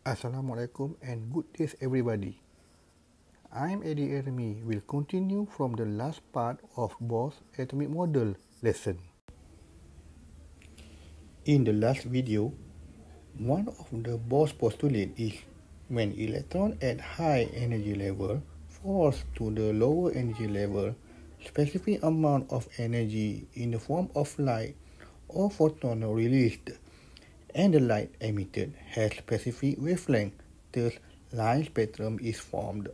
Assalamualaikum and good day everybody. I'm Eddie Ermi will continue from the last part of Bohr's atomic model lesson. In the last video, one of the Bohr's postulate is when electron at high energy level falls to the lower energy level, specific amount of energy in the form of light or photon released and the light emitted has specific wavelength, thus line spectrum is formed.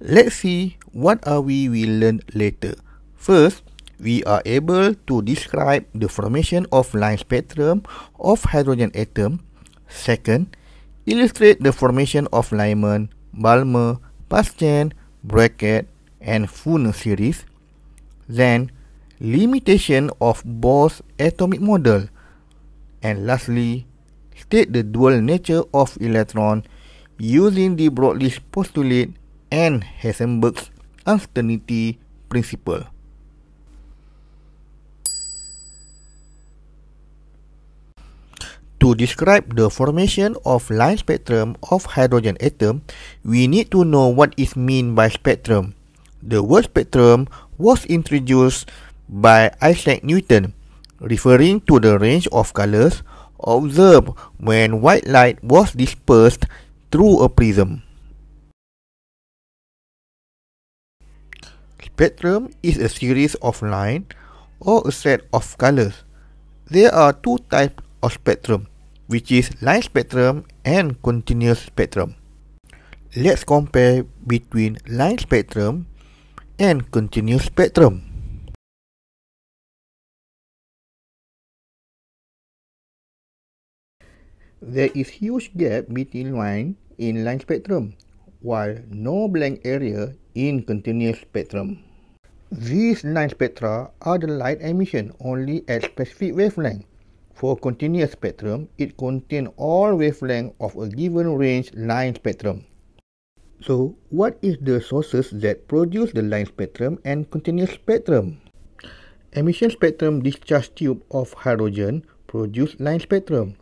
Let's see what we will learn later. First, we are able to describe the formation of line spectrum of hydrogen atom. Second, illustrate the formation of Lyman, Balmer, Paschen, Brackett, and Fuhn series. Then, limitation of Bohr's atomic model. And lastly, state the dual nature of electron using the Broglie's postulate and Heisenberg's uncertainty principle. To describe the formation of line spectrum of hydrogen atom, we need to know what is meant by spectrum. The word spectrum was introduced by Isaac Newton, referring to the range of colors observed when white light was dispersed through a prism. Spectrum is a series of lines or a set of colors. There are two types of spectrum, which is line spectrum and continuous spectrum. Let's compare between line spectrum and continuous spectrum. There is huge gap between line in line spectrum, while no blank area in continuous spectrum. These line spectra are the light emission only at specific wavelength. For continuous spectrum, it contains all wavelengths of a given range line spectrum. So, what is the sources that produce the line spectrum and continuous spectrum? Emission spectrum discharge tube of hydrogen produce line spectrum.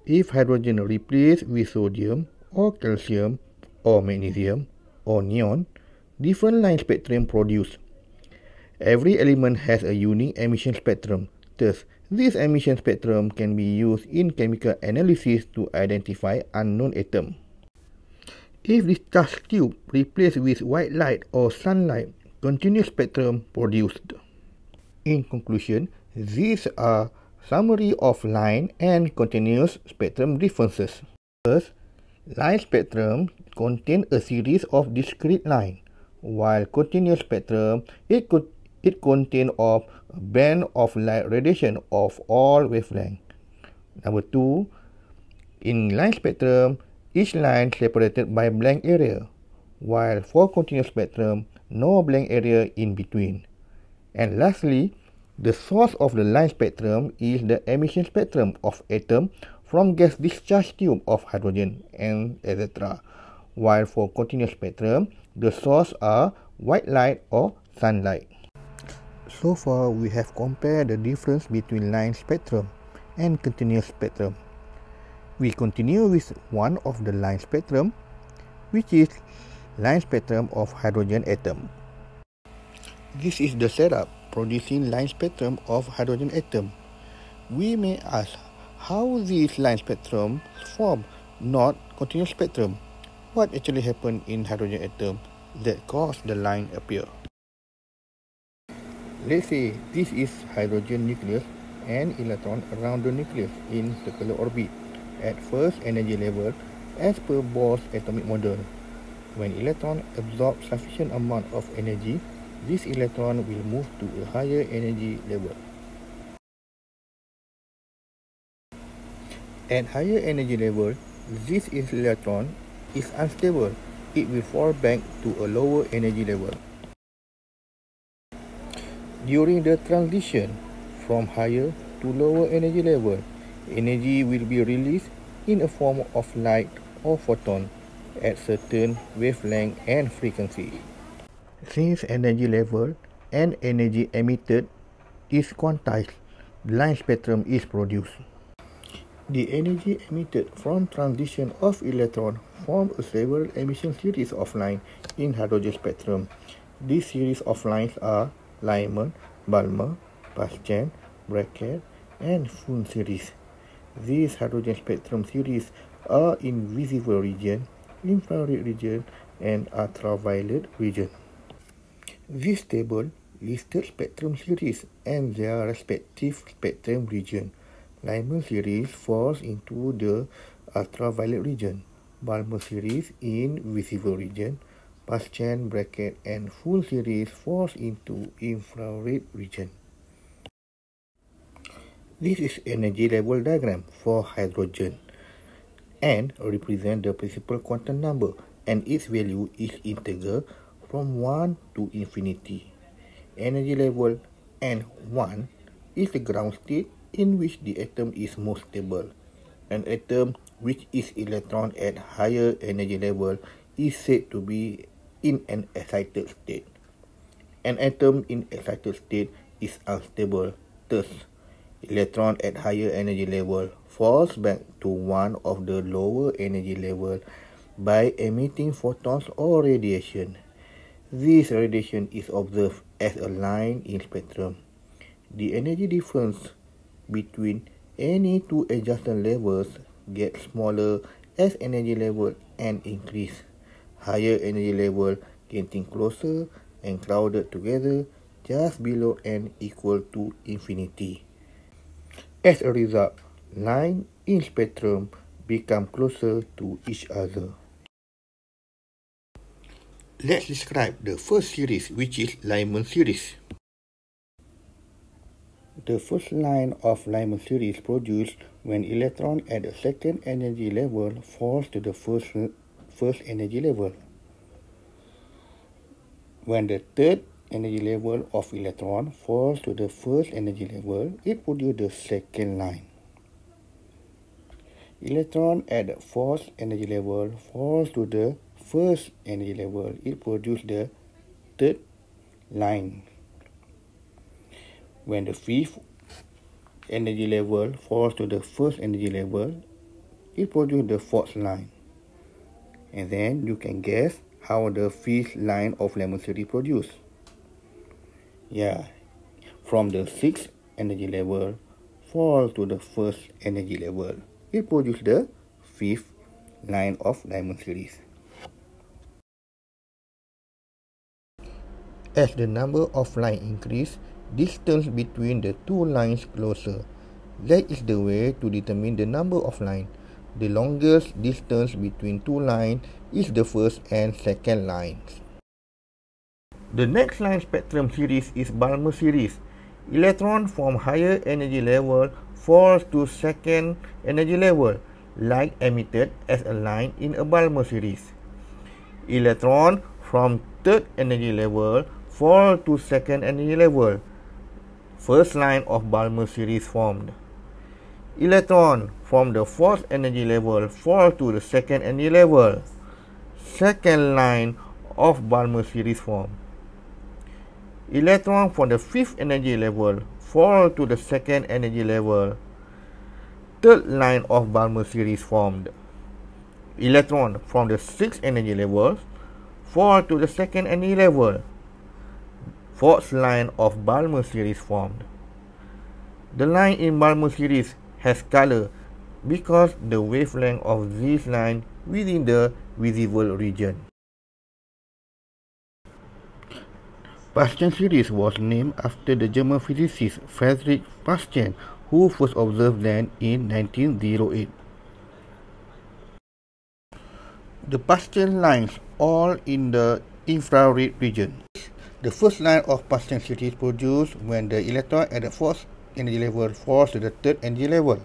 If hydrogen replaced with sodium or calcium or magnesium or neon, different line spectrum produced. Every element has a unique emission spectrum. Thus, this emission spectrum can be used in chemical analysis to identify unknown atoms. If discharge tube replaced with white light or sunlight, continuous spectrum produced. In conclusion, these are summary of line and continuous spectrum differences. First, line spectrum contains a series of discrete lines, while continuous spectrum it contains a band of light radiation of all wavelengths. Number 2, in line spectrum, each line separated by blank area, while for continuous spectrum, no blank area in between. And lastly, the source of the line spectrum is the emission spectrum of atom from gas discharge tube of hydrogen and etc. While for continuous spectrum, the source are white light or sunlight. So far, we have compared the difference between line spectrum and continuous spectrum. We continue with one of the line spectrum, which is line spectrum of hydrogen atom. This is the setup producing line spectrum of hydrogen atom. We may ask how these line spectrum form not continuous spectrum. What actually happened in hydrogen atom that caused the line appear? Let's say this is hydrogen nucleus and electron around the nucleus in circular orbit at first energy level as per Bohr's atomic model. When electron absorb sufficient amount of energy, this electron will move to a higher energy level. At higher energy level, this electron is unstable. It will fall back to a lower energy level. During the transition from higher to lower energy level, energy will be released in a form of light or photon at certain wavelength and frequency. Since energy level and energy emitted is quantized, the line spectrum is produced. The energy emitted from transition of electron form a several emission series of lines in hydrogen spectrum. These series of lines are Lyman, Balmer, Bastian, Brackett, and Fun series. These hydrogen spectrum series are in visible region, infrared region, and ultraviolet region. This table listed spectrum series and their respective spectrum region. Lyman series falls into the ultraviolet region, Balmer series in visible region, Bastian, Brackett, and Fun series falls into infrared region. This is energy level diagram for hydrogen and represent the principal quantum number, and its value is integral from 1 to infinity. Energy level N1 is the ground state in which the atom is most stable. An atom which is electron at higher energy level is said to be in an excited state. An atom in excited state is unstable. Thus, electron at higher energy level falls back to one of the lower energy level by emitting photons or radiation. This radiation is observed as a line in spectrum. The energy difference between any two adjacent levels gets smaller as energy level N increase. Higher energy level getting closer and crowded together just below N equal to infinity. As a result, lines in spectrum become closer to each other. Let's describe the first series, which is Lyman series. The first line of Lyman series produced when electron at the second energy level falls to the first energy level. When the third energy level of electron falls to the first energy level, it produces the second line. Electron at the fourth energy level falls to the first energy level, it produces the third line. When the fifth energy level falls to the first energy level, it produces the fourth line. And then you can guess how the fifth line of Lyman series produced. From the sixth energy level fall to the first energy level, it produces the fifth line of Lyman series. As the number of lines increase, distance between the two lines closer. That is the way to determine the number of lines. The longest distance between two lines is the first and second lines. The next line spectrum series is Balmer series. Electron from higher energy level falls to second energy level, light emitted as a line in a Balmer series. Electron from third energy level fall to second energy level. First line of Balmer series formed. Electron from the fourth energy level fall to the second energy level. Second line of Balmer series formed. Electron from the fifth energy level fall to the second energy level. Third line of Balmer series formed. Electron from the sixth energy level fall to the second energy level. Fourth line of Balmer series formed. The line in Balmer series has color because the wavelength of this line within the visible region. Bastian series was named after the German physicist Friedrich Bastian, who first observed them in 1908. The Bastian lines all in the infrared region. The first line of Bastian series produced when the electron at the fourth energy level falls to the third energy level.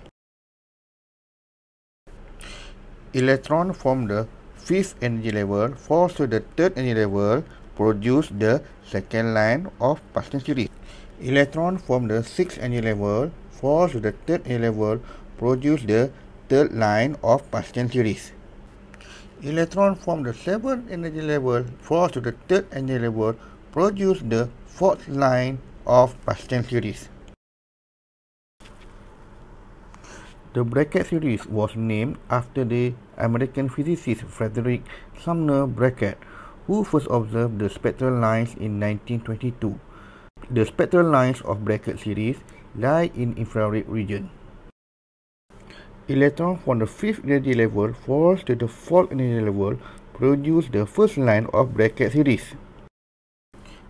Electron from the fifth energy level falls to the third energy level, produce the second line of Bastian series. Electron from the sixth energy level falls to the third energy level, produce the third line of Bastian series. Electron from the seventh energy level falls to the third energy level, produce the fourth line of Bastian series. The bracket series was named after the American physicist Frederick Sumner Bracket, who first observed the spectral lines in 1922. The spectral lines of bracket series lie in infrared region. Electron from the 5th energy level falls to the 4th energy level, produce the first line of bracket series.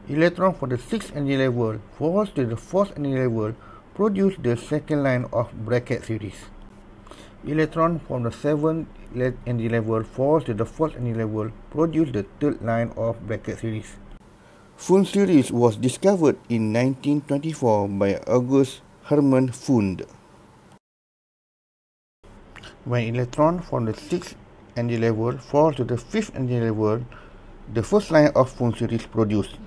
Electron from the 6th energy level falls to the 4th energy level, produce the second line of bracket series. Electron from the 7th energy level falls to the 4th energy level, produce the third line of bracket series. Pfund series was discovered in 1924 by August Hermann Pfund. When electron from the 6th energy level falls to the 5th energy level, the first line of Pfund series produced.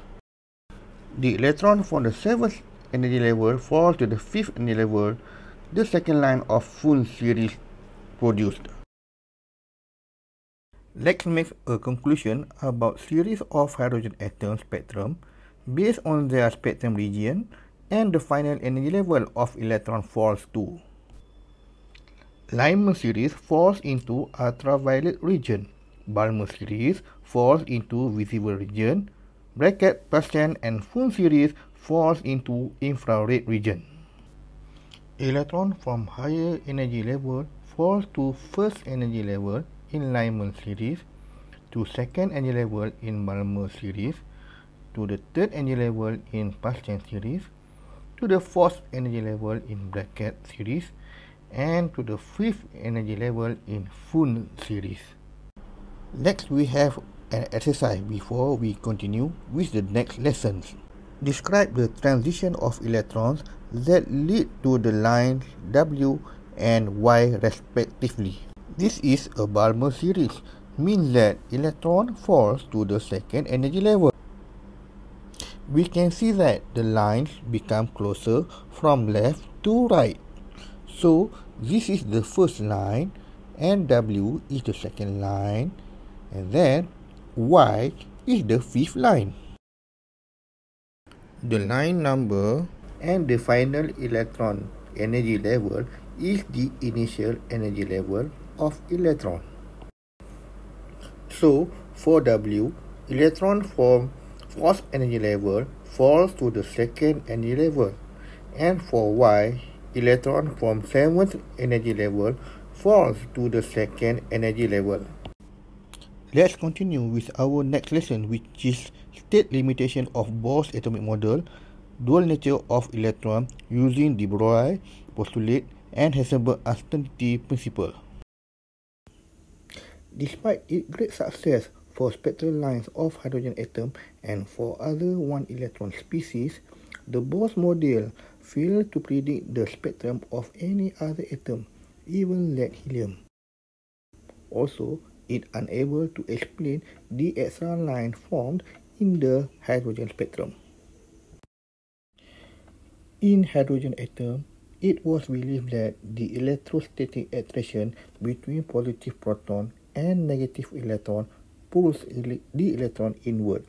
The electron from the 7th energy level falls to the 5th energy level, the second line of Pfund series produced. Let's make a conclusion about series of hydrogen atom spectrum based on their spectrum region and the final energy level of electron falls to. Lyman series falls into ultraviolet region. Balmer series falls into visible region. Bracket, Paschen and Pfund series falls into infrared region. Electron from higher energy level falls to first energy level in Lyman series, to second energy level in Balmer series, to the third energy level in Paschen series, to the fourth energy level in bracket series, and to the fifth energy level in Pfund series. Next, we have an exercise before we continue with the next lessons. Describe the transition of electrons that lead to the lines W and Y respectively. This is a Balmer series, means that electron falls to the second energy level. We can see that the lines become closer from left to right. So, this is the first line, and W is the second line, and then Y is the fifth line. The line number and the final electron energy level is the initial energy level of electron. So, for W, electron from fourth energy level falls to the second energy level, and for Y, electron from 7th energy level falls to the second energy level. Let's continue with our next lesson, which is state limitation of Bohr's atomic model, dual nature of electron using the Broglie postulate and Heisenberg uncertainty principle. Despite its great success for spectral lines of hydrogen atom and for other one-electron species, the Bohr's model failed to predict the spectrum of any other atom, even lead helium. Also, it unable to explain the extra line formed in the hydrogen spectrum. In hydrogen atom, it was believed that the electrostatic attraction between positive proton and negative electron pulls the electron inward,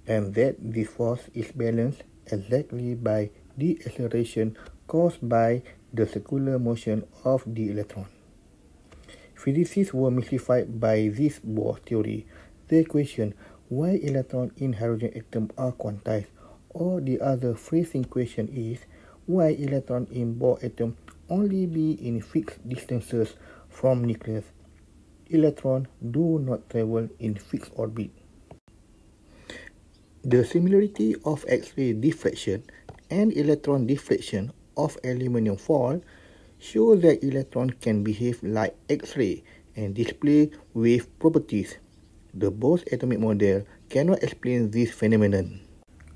and that this force is balanced exactly by the acceleration caused by the circular motion of the electron. Physicists were mystified by this Bohr theory. They questioned why electrons in hydrogen atom are quantized, or the other phrasing question is why electrons in Bohr atom only be in fixed distances from nucleus. Electrons do not travel in fixed orbit. The similarity of X-ray diffraction and electron diffraction of aluminum foil show that electrons can behave like X-ray and display wave properties. The Bohr's atomic model cannot explain this phenomenon,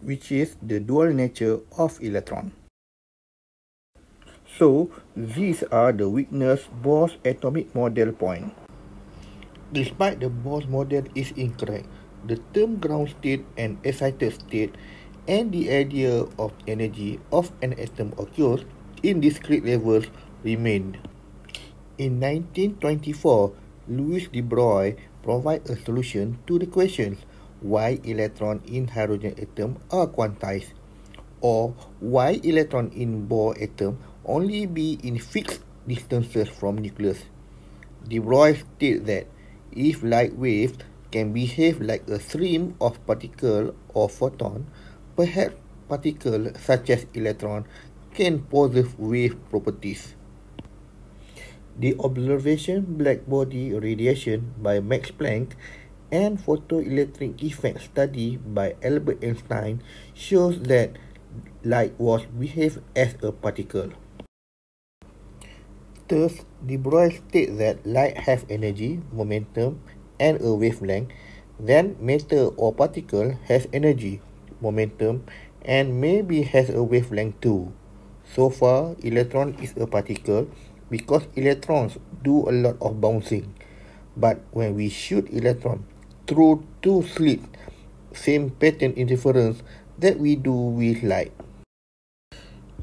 which is the dual nature of electron. So, these are the weakness Bohr's atomic model point. Despite the Bohr's model is incorrect, the term ground state and excited state and the idea of energy of an atom occurs in discrete levels remained. In 1924, Louis de Broglie provided a solution to the questions why electrons in hydrogen atom are quantized, or why electrons in Bohr atom only be in fixed distances from nucleus. Broglie states that if light waves can behave like a stream of particles or photons, perhaps particles such as electrons can possess wave properties. The observation blackbody radiation by Max Planck and photoelectric effect study by Albert Einstein shows that light was behave as a particle. Thus, the Broglie states that light has energy, momentum, and a wavelength. Then matter or particle has energy, momentum, and maybe has a wavelength too. So far, electron is a particle because electrons do a lot of bouncing. But when we shoot electron through two slits, same pattern interference that we do with light.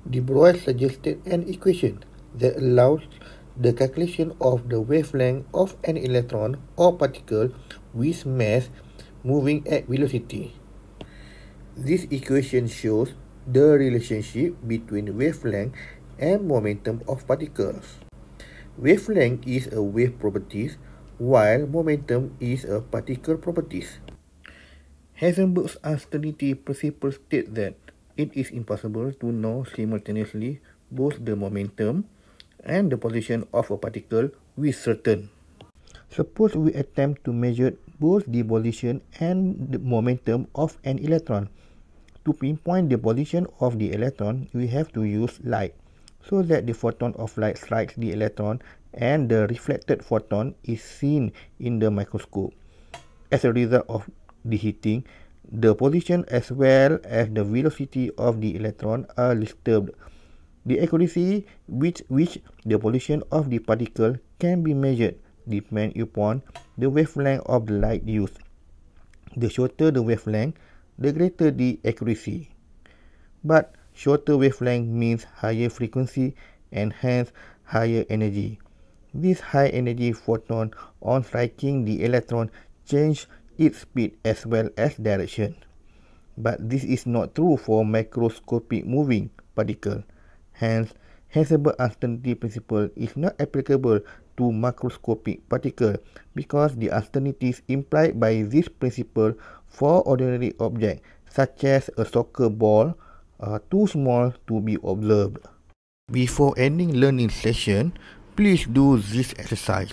De Broglie suggested an equation that allows the calculation of the wavelength of an electron or particle with mass moving at velocity. This equation shows the relationship between wavelength and momentum of particles. Wavelength is a wave property, while momentum is a particle property. Heisenberg's uncertainty principle states that it is impossible to know simultaneously both the momentum and the position of a particle with certainty. Suppose we attempt to measure both the position and the momentum of an electron. To pinpoint the position of the electron, we have to use light, so that the photon of light strikes the electron and the reflected photon is seen in the microscope. As a result of the heating, the position as well as the velocity of the electron are disturbed. The accuracy with which the position of the particle can be measured depends upon the wavelength of the light used. The shorter the wavelength, the greater the accuracy. But shorter wavelength means higher frequency and hence higher energy. This high energy photon on striking the electron change its speed as well as direction. But this is not true for microscopic moving particles. Hence, Heisenberg's uncertainty principle is not applicable to macroscopic particles because the uncertainties implied by this principle for ordinary objects such as a soccer ball are too small to be observed. Before ending learning session, please do this exercise.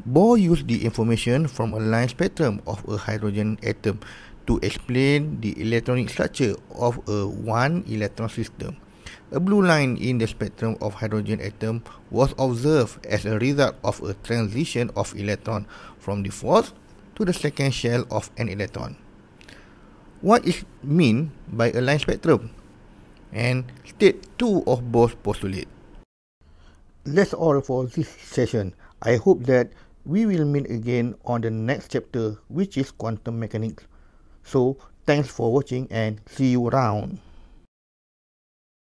Bohr used the information from a line spectrum of a hydrogen atom to explain the electronic structure of a one-electron system. A blue line in the spectrum of hydrogen atom was observed as a result of a transition of electron from the first to the second shell of an electron. What is meant by a line spectrum? And state 2 of Bohr's postulate. That's all for this session. I hope that we will meet again on the next chapter, which is quantum mechanics. So, thanks for watching and see you around.